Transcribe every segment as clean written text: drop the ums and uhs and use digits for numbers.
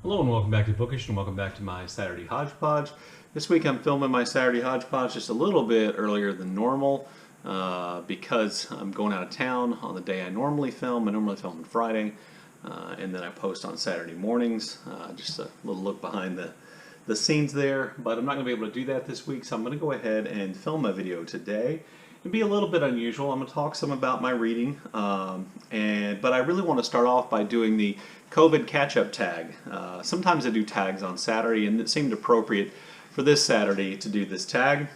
Hello and welcome back to Bookish and welcome back to my Saturday Hodgepodge. This week I'm filming my Saturday Hodgepodge just a little bit earlier than normal because I'm going out of town on the day I normally film. I normally film on Friday and then I post on Saturday mornings. Just a little look behind the scenes there, but I'm not going to be able to do that this week, so I'm going to go ahead and film a video today. It'll be a little bit unusual. I'm going to talk some about my reading, but I really want to start off by doing the COVID Katchup Tag. Sometimes I do tags on Saturday, and it seemed appropriate for this Saturday to do this tag.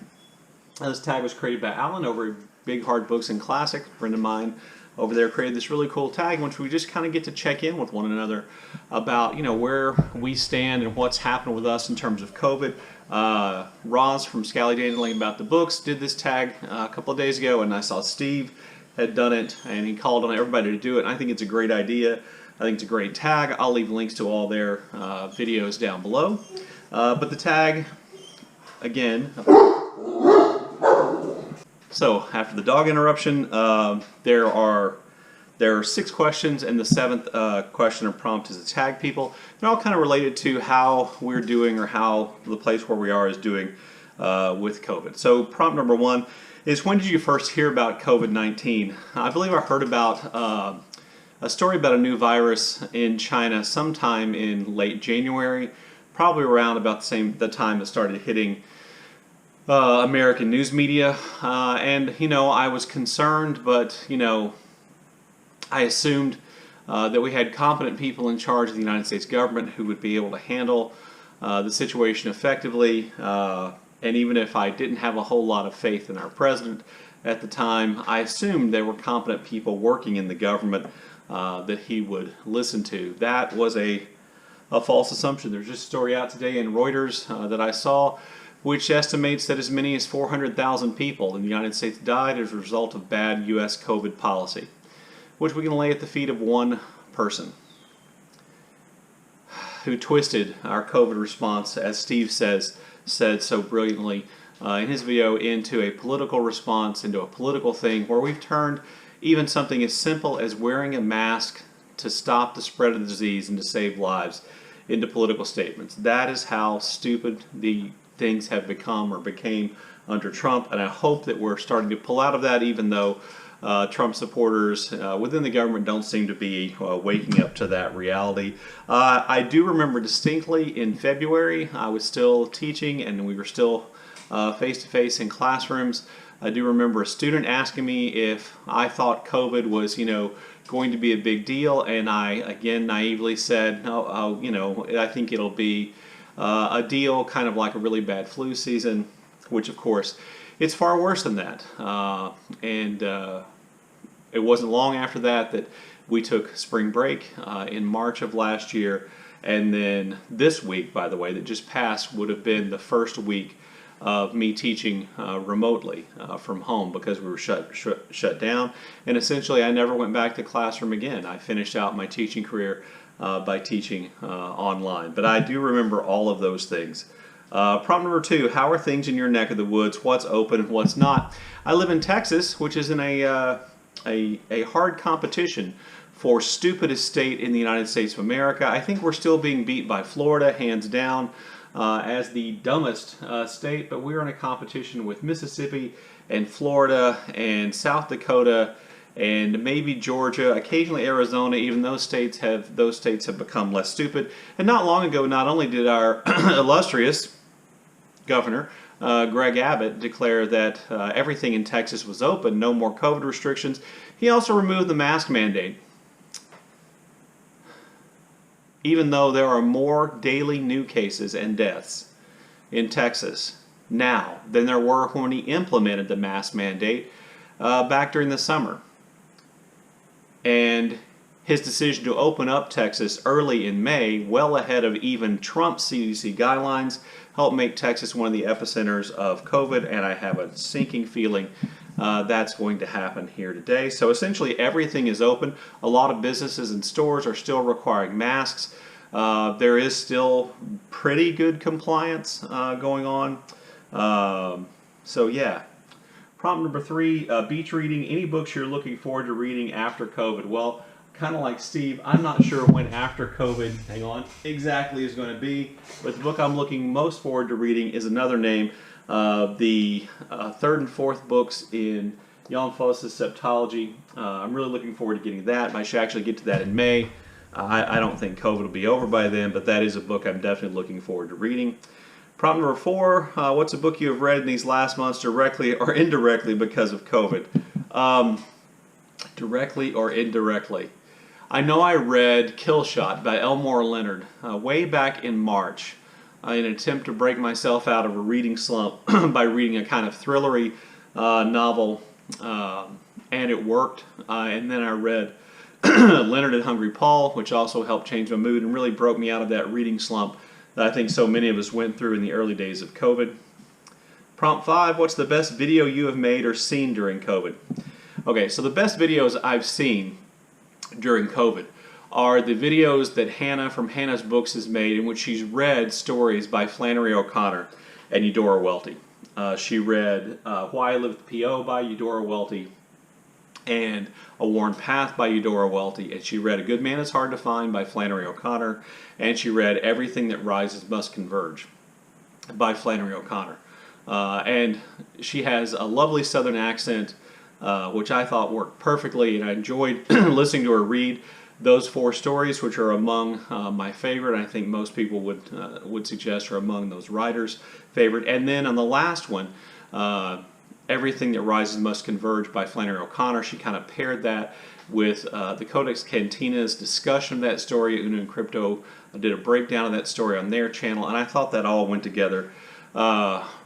This tag was created by Alan over at Big Hard Books and Classic. A friend of mine over there created this really cool tag in which we just kind of get to check in with one another about, you know, where we stand and what's happened with us in terms of COVID. Roz from Scallydandling about the books did this tag a couple of days ago, and I saw Steve had done it, and he called on everybody to do it. And I think it's a great idea. I think it's a great tag. I'll leave links to all their videos down below. But the tag, again, so after the dog interruption, there are 6 questions, and the 7th question or prompt is to tag people. They're all kind of related to how we're doing or how the place where we are is doing with COVID. So prompt number 1 is, when did you first hear about COVID-19? I believe I heard about a story about a new virus in China sometime in late January, probably around about the time it started hitting American news media. And, you know, I was concerned, but, you know, I assumed that we had competent people in charge of the United States government who would be able to handle the situation effectively. And even if I didn't have a whole lot of faith in our president at the time, I assumed there were competent people working in the government that he would listen to. That was a false assumption. There's just a story out today in Reuters that I saw, which estimates that as many as 400,000 people in the United States died as a result of bad U.S. COVID policy, which we can lay at the feet of one person who twisted our COVID response, as Steve said so brilliantly in his video, into a political response, into a political thing, where we've turned even something as simple as wearing a mask to stop the spread of the disease and to save lives into political statements. That is how stupid the things have become or became under Trump, and I hope that we're starting to pull out of that, even though Trump supporters within the government don't seem to be waking up to that reality. I do remember distinctly in February, I was still teaching and we were still face-to-face in classrooms. I do remember a student asking me if I thought COVID was, you know, going to be a big deal, and I again naively said, no, you know, I think it'll be a deal kind of like a really bad flu season, which of course it's far worse than that. It wasn't long after that we took spring break in March of last year, and then this week, by the way, that just passed would have been the first week of me teaching remotely from home because we were shut down, and essentially I never went back to classroom again. I finished out my teaching career by teaching online. But I do remember all of those things. Prompt number 2, how are things in your neck of the woods? What's open and what's not? I live in Texas, which is in a hard competition for stupidest state in the United States of America. I think we're still being beat by Florida, hands down, as the dumbest state, but we're in a competition with Mississippi and Florida and South Dakota and maybe Georgia, occasionally Arizona. Even those states have become less stupid. And not long ago, not only did our illustrious governor Greg Abbott declare that everything in Texas was open, no more COVID restrictions, he also removed the mask mandate. Even though there are more daily new cases and deaths in Texas now than there were when he implemented the mask mandate back during the summer. And his decision to open up Texas early in May, well ahead of even Trump's CDC guidelines, helped make Texas one of the epicenters of COVID, and I have a sinking feeling that's going to happen here today. So essentially everything is open. A lot of businesses and stores are still requiring masks. There is still pretty good compliance going on. So yeah. Prompt number 3, beach reading. Any books you're looking forward to reading after COVID? Well, kind of like Steve, I'm not sure when after COVID, hang on, exactly is going to be, but the book I'm looking most forward to reading is another name, the third and fourth books in Jan Foss's Septology. I'm really looking forward to getting that. I should actually get to that in May. I don't think COVID will be over by then, but that is a book I'm definitely looking forward to reading. Prompt number 4, what's a book you have read in these last months directly or indirectly because of COVID? Directly or indirectly. I know I read Kill Shot by Elmore Leonard way back in March in an attempt to break myself out of a reading slump by reading a kind of thrillery novel, and it worked. And then I read Leonard and Hungry Paul, which also helped change my mood and really broke me out of that reading slump that I think so many of us went through in the early days of COVID. Prompt 5, what's the best video you have made or seen during COVID? Okay, so the best videos I've seen during COVID are the videos that Hannah from Hannah's Books has made in which she's read stories by Flannery O'Connor and Eudora Welty. She read Why I Live at the P.O. by Eudora Welty and A Worn Path by Eudora Welty, and she read A Good Man Is Hard to Find by Flannery O'Connor, and she read Everything That Rises Must Converge by Flannery O'Connor. And she has a lovely southern accent, which I thought worked perfectly, and I enjoyed listening to her read those 4 stories, which are among my favorite. I think most people would suggest are among those writers' favorite. And then on the last one, Everything That Rises Must Converge by Flannery O'Connor, she kind of paired that with the Codex Cantina's discussion of that story. Uno and Crypto did a breakdown of that story on their channel, and I thought that all went together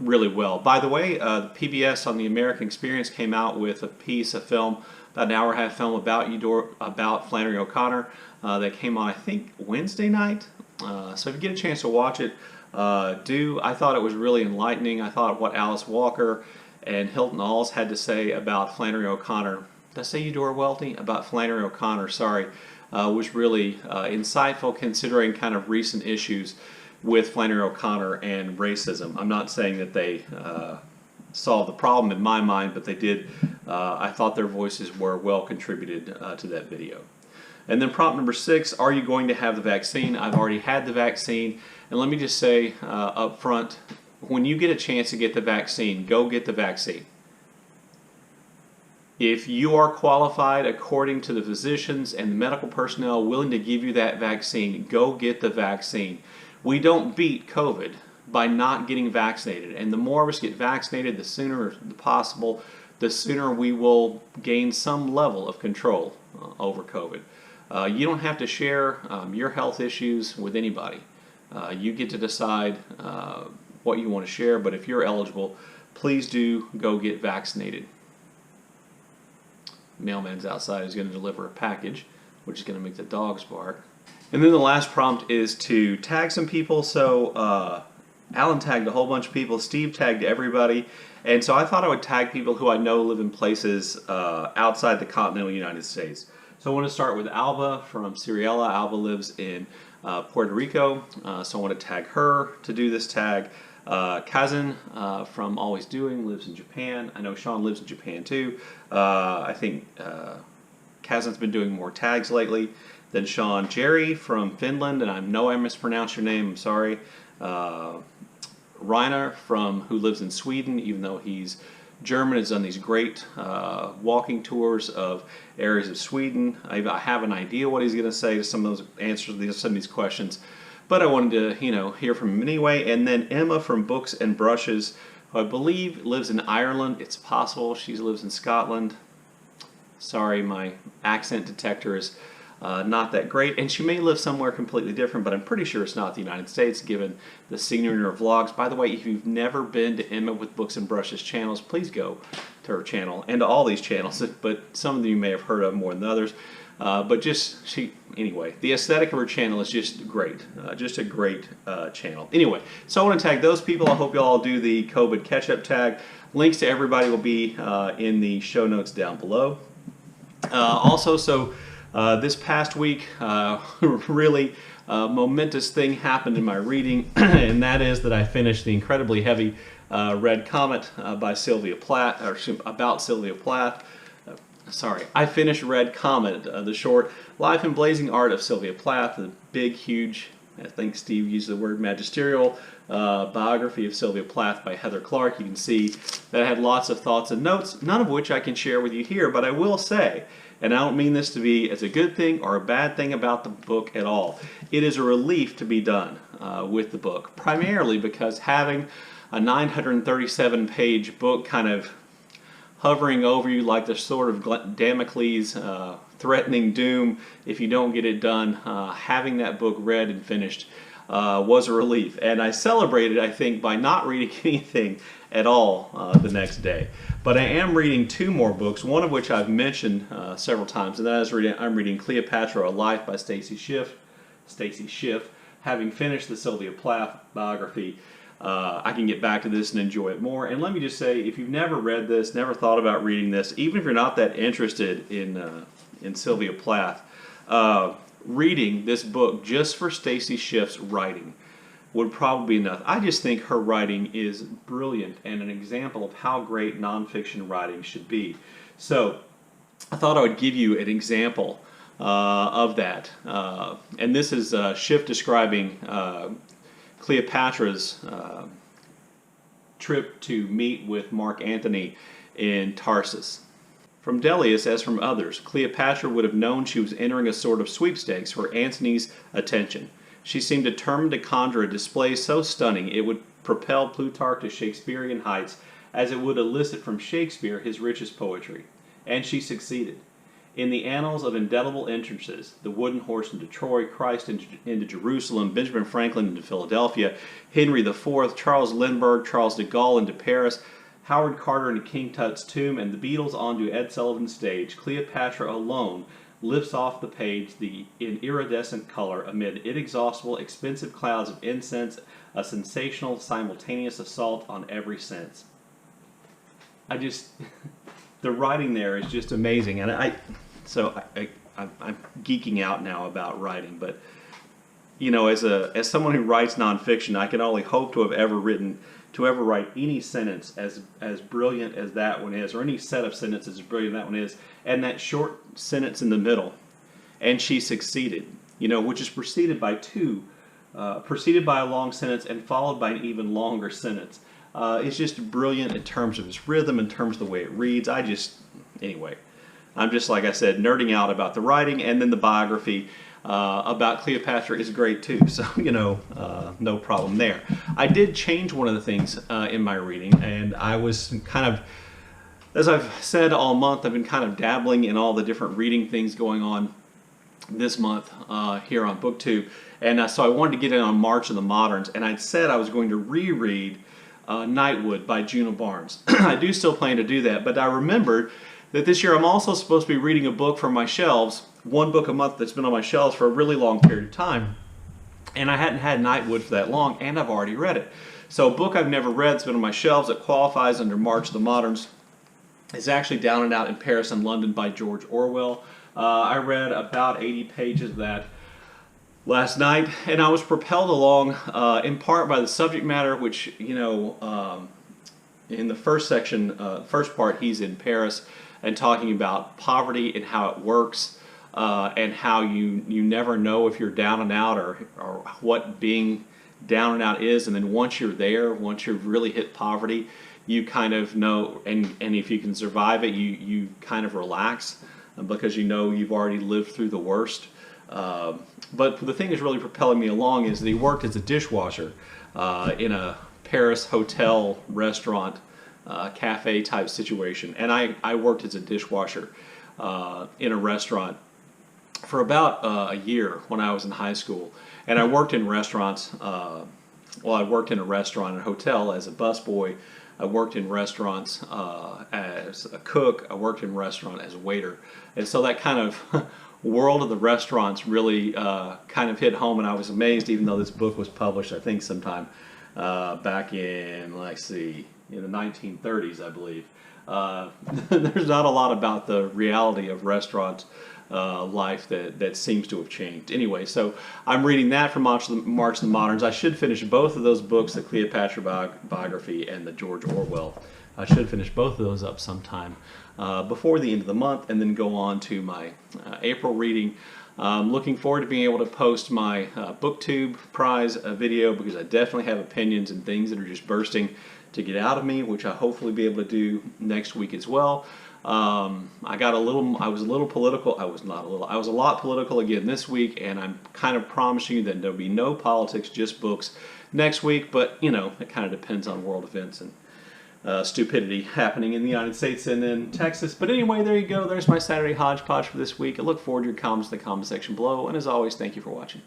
really well. By the way, the PBS on the American Experience came out with a piece, a film, about an hour and a half film about Flannery O'Connor that came on, I think, Wednesday night. So if you get a chance to watch it, do. I thought it was really enlightening. I thought what Alice Walker and Hilton Alls had to say about Flannery O'Connor, did I say Eudora Welty? About Flannery O'Connor, sorry, was really insightful considering kind of recent issues with Flannery O'Connor and racism. I'm not saying that they solved the problem in my mind, but they did. I thought their voices were well contributed to that video. And then prompt number 6, are you going to have the vaccine? I've already had the vaccine, and let me just say up front, when you get a chance to get the vaccine, go get the vaccine. If you are qualified according to the physicians and the medical personnel willing to give you that vaccine, go get the vaccine. We don't beat COVID by not getting vaccinated, and the more of us get vaccinated, the sooner possible, the sooner we will gain some level of control over COVID. You don't have to share your health issues with anybody. You get to decide what you want to share, but if you're eligible, please do go get vaccinated. Mailman's outside is going to deliver a package, which is going to make the dogs bark. And then the last prompt is to tag some people. So Alan tagged a whole bunch of people, Steve tagged everybody, and so I thought I would tag people who I know live in places outside the continental United States. So I want to start with Alba from Seriella. Alba lives in Puerto Rico, so I want to tag her to do this tag. Kazen from Always Doing lives in Japan. I know Sean lives in Japan too. I think Kazen's been doing more tags lately than Sean. Jere from Finland, and I know I mispronounced your name, I'm sorry. Rainer who lives in Sweden, even though he's German, has done these great walking tours of areas of Sweden. I have an idea what he's going to say to some of those answers to some of these questions, but I wanted to, hear from him anyway. And then Emma from Books and Brushes, who I believe lives in Ireland. It's possible she lives in Scotland. Sorry, my accent detector is not that great, and she may live somewhere completely different, but I'm pretty sure it's not the United States given the scenery in her vlogs. By the way, if you've never been to Emma with Books and Brushes channels, please go to her channel and to all these channels, but some of them you may have heard of more than others. Anyway, the aesthetic of her channel is just great, just a great channel. Anyway, so I want to tag those people. I hope you all do the COVID Katchup Tag. Links to everybody will be in the show notes down below. This past week, really momentous thing happened in my reading, and that is that I finished the incredibly heavy Red Comet by Sylvia Plath, or about Sylvia Plath. I read Comet, the short Life and Blazing Art of Sylvia Plath, the big, huge, I think Steve used the word magisterial, biography of Sylvia Plath by Heather Clark. You can see that I had lots of thoughts and notes, none of which I can share with you here, but I will say, and I don't mean this to be as a good thing or a bad thing about the book at all, it is a relief to be done with the book, primarily because having a 937-page book kind of hovering over you like the sort of Damocles threatening doom if you don't get it done, having that book read and finished was a relief. And I celebrated, I think, by not reading anything at all the next day. But I am reading 2 more books, one of which I've mentioned several times, and that is I'm reading Cleopatra, A Life by Stacy Schiff. Having finished the Sylvia Plath biography, I can get back to this and enjoy it more. And let me just say, if you've never read this, never thought about reading this, even if you're not that interested in Sylvia Plath, reading this book just for Stacy Schiff's writing would probably be enough. I just think her writing is brilliant and an example of how great nonfiction writing should be. So I thought I would give you an example of that. And this is Schiff describing Cleopatra's trip to meet with Mark Antony in Tarsus. From Delius, as from others, Cleopatra would have known she was entering a sort of sweepstakes for Antony's attention. She seemed determined to conjure a display so stunning it would propel Plutarch to Shakespearean heights as it would elicit from Shakespeare his richest poetry. And she succeeded. In the annals of indelible entrances, the wooden horse into Troy, Christ into Jerusalem, Benjamin Franklin into Philadelphia, Henry IV, Charles Lindbergh, Charles de Gaulle into Paris, Howard Carter into King Tut's tomb, and the Beatles onto Ed Sullivan's stage, Cleopatra alone lifts off the page in iridescent color amid inexhaustible, expensive clouds of incense, a sensational, simultaneous assault on every sense. The writing there is just amazing, and I'm geeking out now about writing, but you know, as someone who writes nonfiction, I can only hope to ever write any sentence as brilliant as that one is, or any set of sentences as brilliant as that one is, and that short sentence in the middle. And she succeeded, you know, which is preceded by a long sentence and followed by an even longer sentence. It's just brilliant in terms of its rhythm, in terms of the way it reads. Anyway, I'm just, like I said, nerding out about the writing, and then the biography about Cleopatra is great too, so, you know, no problem there. I did change one of the things in my reading, and I was kind of, as I've said all month, I've been kind of dabbling in all the different reading things going on this month here on BookTube, and so I wanted to get in on March of the Moderns, and I'd said I was going to reread Nightwood by Juna Barnes. I do still plan to do that, but I remembered that this year I'm also supposed to be reading a book from my shelves, one book a month that's been on my shelves for a really long period of time, and I hadn't had Nightwood for that long, and I've already read it. So a book I've never read that's been on my shelves that qualifies under March of the Moderns is actually Down and Out in Paris and London by George Orwell. I read about 80 pages of that last night, and I was propelled along in part by the subject matter, which, you know, in the first section, first part, he's in Paris and talking about poverty and how it works, and how you never know if you're down and out or what being down and out is, and then once you're there, once you've really hit poverty, you kind of know, and if you can survive it, you kind of relax because you know you've already lived through the worst. But the thing that's really propelling me along is that he worked as a dishwasher in a Paris hotel, restaurant, cafe type situation, and I worked as a dishwasher in a restaurant for about a year when I was in high school, and I worked in restaurants. I worked in a restaurant and a hotel as a busboy. I worked in restaurants as a cook. I worked in a restaurant as a waiter, and so that kind of world of the restaurants really kind of hit home, and I was amazed, even though this book was published, I think, sometime back in, let's see, in the 1930s, I believe. There's not a lot about the reality of restaurant life that seems to have changed. Anyway, so I'm reading that from March of the Moderns. I should finish both of those books, the Cleopatra biography and the George Orwell I should finish both of those up sometime before the end of the month, and then go on to my April reading. Looking forward to being able to post my BookTube prize video, because I definitely have opinions and things that are just bursting to get out of me, which I'll hopefully be able to do next week as well. I was a little political. I was a lot political again this week, and I'm kind of promising you that there'll be no politics, just books next week. But you know, it kind of depends on world events and stupidity happening in the United States and in Texas. But anyway, there you go. There's my Saturday hodgepodge for this week. I look forward to your comments in the comment section below. And as always, thank you for watching.